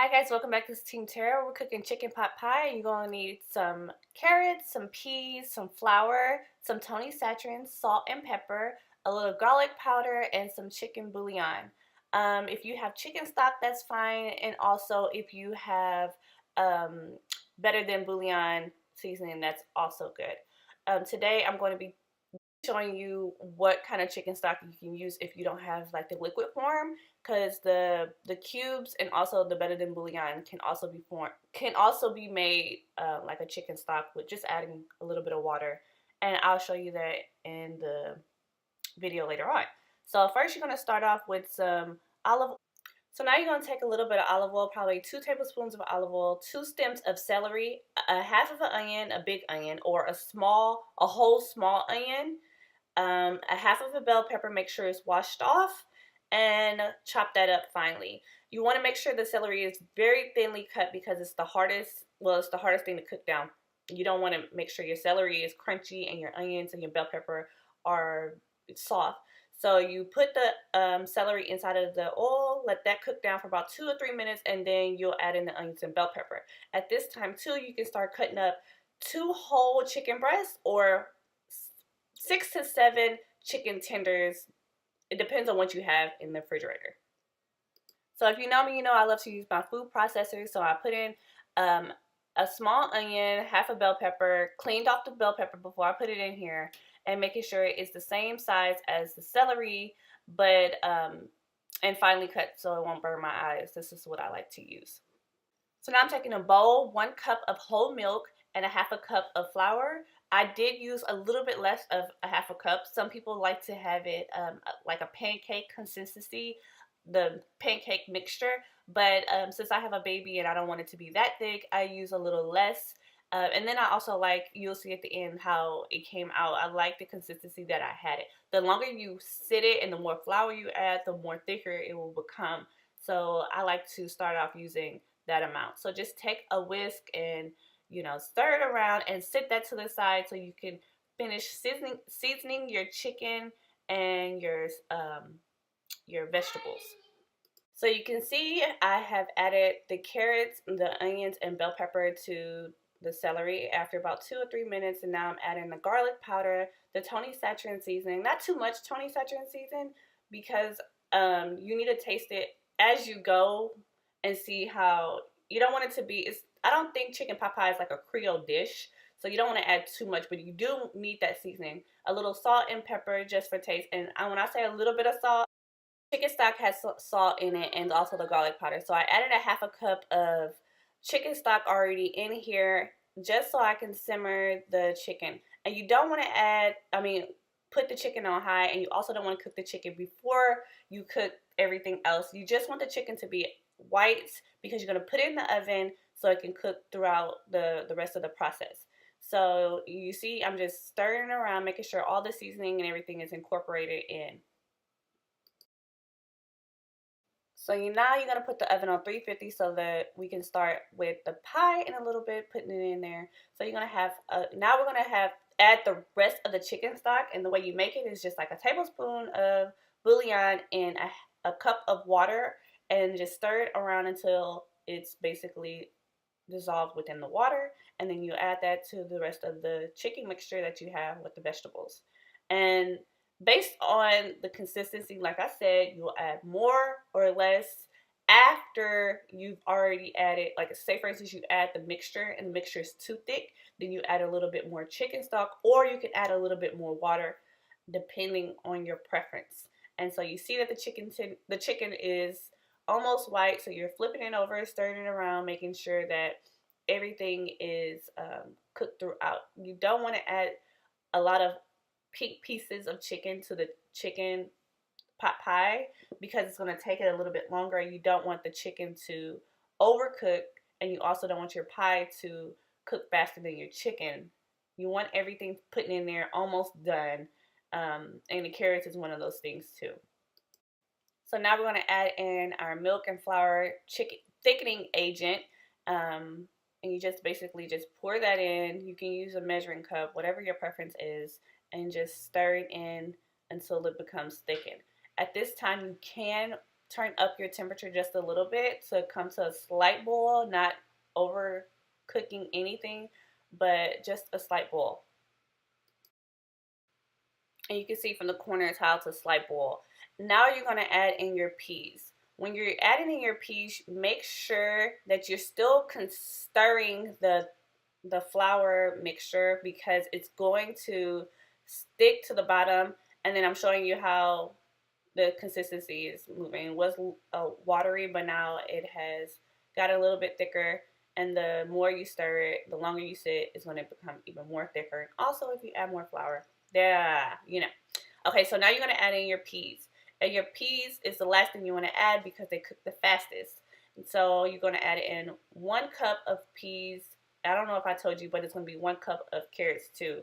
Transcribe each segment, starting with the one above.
Hi guys, welcome back to Team Terra. We're cooking chicken pot pie. You're going to need some carrots, some peas, some flour, some Tony saccharin, salt and pepper, a little garlic powder, and some chicken bouillon. If you have chicken stock, that's fine. And also if you have um, better than bouillon seasoning, that's also good. Today I'm going to be showing you what kind of chicken stock you can use if you don't have like the liquid form, because the cubes and also the better than bouillon can also be made like a chicken stock with just adding a little bit of water, and I'll show you that in the video later on. So first you're going to start off with some olive. So now you're going to take a little bit of olive oil, probably 2 tablespoons of olive oil, 2 stems of celery, a half of an onion, a big onion, or a whole small onion, a half of a bell pepper. Make sure it's washed off, and chop that up finely. You want to make sure the celery is very thinly cut because it's the hardest. Well, it's the hardest thing to cook down. You don't want to make sure your celery is crunchy and your onions and your bell pepper are soft. So you put the celery inside of the oil, let that cook down for about 2 or 3 minutes, and then you'll add in the onions and bell pepper. At this time too, you can start cutting up 2 whole chicken breasts or 6 to 7 chicken tenders. It depends on what you have in the refrigerator. So if you know me, you know I love to use my food processor. So I put in a small onion, half a bell pepper, cleaned off the bell pepper before I put it in here, and making sure it's the same size as the celery, but and finely cut so it won't burn my eyes. This is what I like to use. So now I'm taking a bowl, 1 cup of whole milk, and a half a cup of flour. I did use a little bit less of a half a cup. Some people like to have it like a pancake consistency, the pancake mixture. But since I have a baby and I don't want it to be that thick, I use a little less. And then I also like, you'll see at the end how it came out. I like the consistency that I had it. The longer you sit it and the more flour you add, the more thicker it will become. So I like to start off using that amount. So just take a whisk and stir it around and set that to the side so you can finish seasoning your chicken and your vegetables. So you can see I have added the carrots, the onions, and bell pepper to the celery after about 2 or 3 minutes, and now I'm adding the garlic powder, the Tony saccharin seasoning. Not too much Tony saccharin seasoning because you need to taste it as you go and see how. You don't want it to be. I don't think chicken pot pie is like a Creole dish, so you don't want to add too much, but you do need that seasoning. A little salt and pepper just for taste, and when I say a little bit of salt, chicken stock has salt in it and also the garlic powder. So I added a half a cup of chicken stock already in here just so I can simmer the chicken. And you don't want to put the chicken on high, and you also don't want to cook the chicken before you cook everything else. You just want the chicken to be white because you're going to put it in the oven so it can cook throughout the rest of the process. So you see I'm just stirring around, making sure all the seasoning and everything is incorporated in. So now you're gonna put the oven on 350 so that we can start with the pie in a little bit, putting it in there. So you're gonna have now we're gonna add the rest of the chicken stock, and the way you make it is just like a tablespoon of bouillon in a cup of water, and just stir it around until it's basically dissolved within the water, and then you add that to the rest of the chicken mixture that you have with the vegetables. And based on the consistency, like I said, you'll add more or less after you've already added, like say for instance you add the mixture and the mixture is too thick, then you add a little bit more chicken stock, or you can add a little bit more water depending on your preference. And so you see that the chicken is almost white, so you're flipping it over, stirring it around, making sure that everything is cooked throughout. You don't want to add a lot of pink pieces of chicken to the chicken pot pie because it's going to take it a little bit longer. You don't want the chicken to overcook, and you also don't want your pie to cook faster than your chicken. You want everything put in there almost done, and the carrots is one of those things too. So now we're going to add in our milk and flour chicken thickening agent, and you just basically just pour that in. You can use a measuring cup, whatever your preference is, and just stir it in until it becomes thickened. At this time, you can turn up your temperature just a little bit to come to a slight boil, not over cooking anything, but just a slight boil. And you can see from the corners how it's a slight boil. Now you're going to add in your peas. When you're adding in your peas, make sure that you're still stirring the flour mixture, because it's going to stick to the bottom. And then I'm showing you how the consistency is moving. It was watery, but now it has got a little bit thicker. And the more you stir it, the longer you sit, it's going to become even more thicker. Also, if you add more flour, yeah, you know. Okay, so now you're going to add in your peas. And your peas is the last thing you want to add because they cook the fastest. And so you're going to add in 1 cup of peas. I don't know if I told you, but it's going to be 1 cup of carrots too,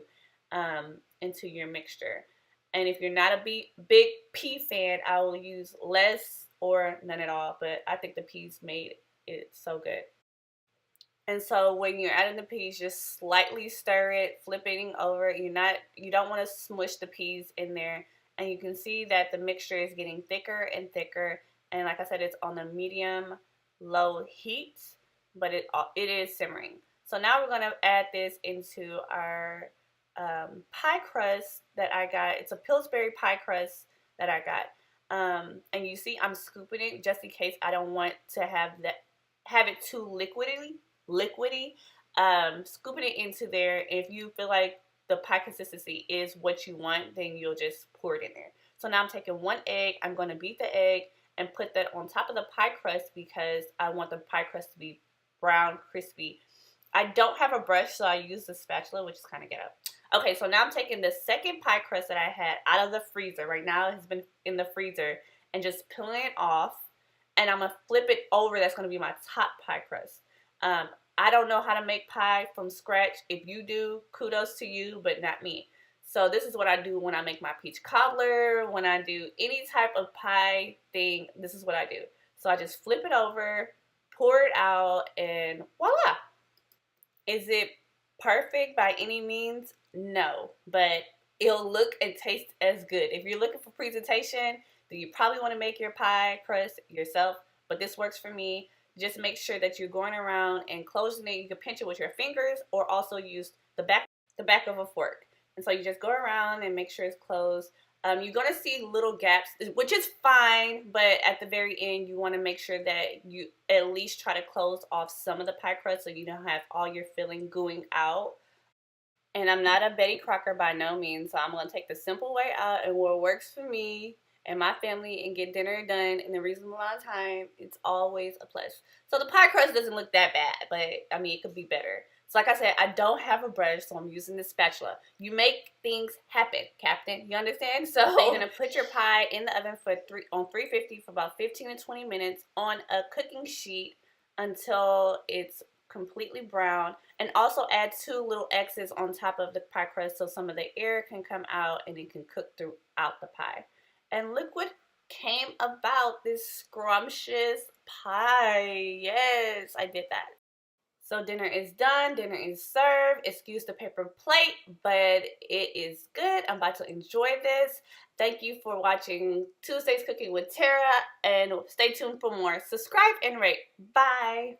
into your mixture. And if you're not a big pea fan, I will use less or none at all. But I think the peas made it so good. And so when you're adding the peas, just slightly stir it, flipping over. You don't want to smush the peas in there. And you can see that the mixture is getting thicker and thicker. And like I said, it's on the medium low heat, but it is simmering. So now we're going to add this into our pie crust that I got. It's a Pillsbury pie crust that I got. And you see I'm scooping it just in case I don't want to have it too liquidy. Scooping it into there. If you feel like the pie consistency is what you want, then you'll just pour it in there. So now I'm taking 1 egg. I'm going to beat the egg and put that on top of the pie crust because I want the pie crust to be brown, crispy. I don't have a brush, so I use the spatula, which is kind of ghetto. Okay, so now I'm taking the second pie crust that I had out of the freezer. Right now it has been in the freezer, and just peeling it off, and I'm going to flip it over. That's going to be my top pie crust. I don't know how to make pie from scratch. If you do, kudos to you, but not me. So this is what I do when I make my peach cobbler, when I do any type of pie thing. This is what I do. So I just flip it over, pour it out, and voila. Is it perfect by any means? No, but it'll look and taste as good. If you're looking for presentation, then you probably want to make your pie crust yourself, but this works for me. Just make sure that you're going around and closing it. You can pinch it with your fingers or also use the back of a fork. And so you just go around and make sure it's closed. You're going to see little gaps, which is fine, but at the very end, you want to make sure that you at least try to close off some of the pie crust so you don't have all your filling gooing out. And I'm not a Betty Crocker by no means, so I'm going to take the simple way out and what works for me and my family and get dinner done in a reasonable amount of time. It's always a plus. So the pie crust doesn't look that bad, but I mean, it could be better. So like I said, I don't have a brush, so I'm using this spatula. You make things happen, Captain. You understand? So you're going to put your pie in the oven on 350 for about 15 to 20 minutes on a cooking sheet until it's completely brown. And also add 2 little X's on top of the pie crust so some of the air can come out and it can cook throughout the pie. And look what came about, this scrumptious pie. Yes, I did that. So dinner is done, dinner is served. Excuse the paper plate, but it is good. I'm about to enjoy this. Thank you for watching Tuesdays Cooking with Tara, and stay tuned for more. Subscribe and rate. Bye.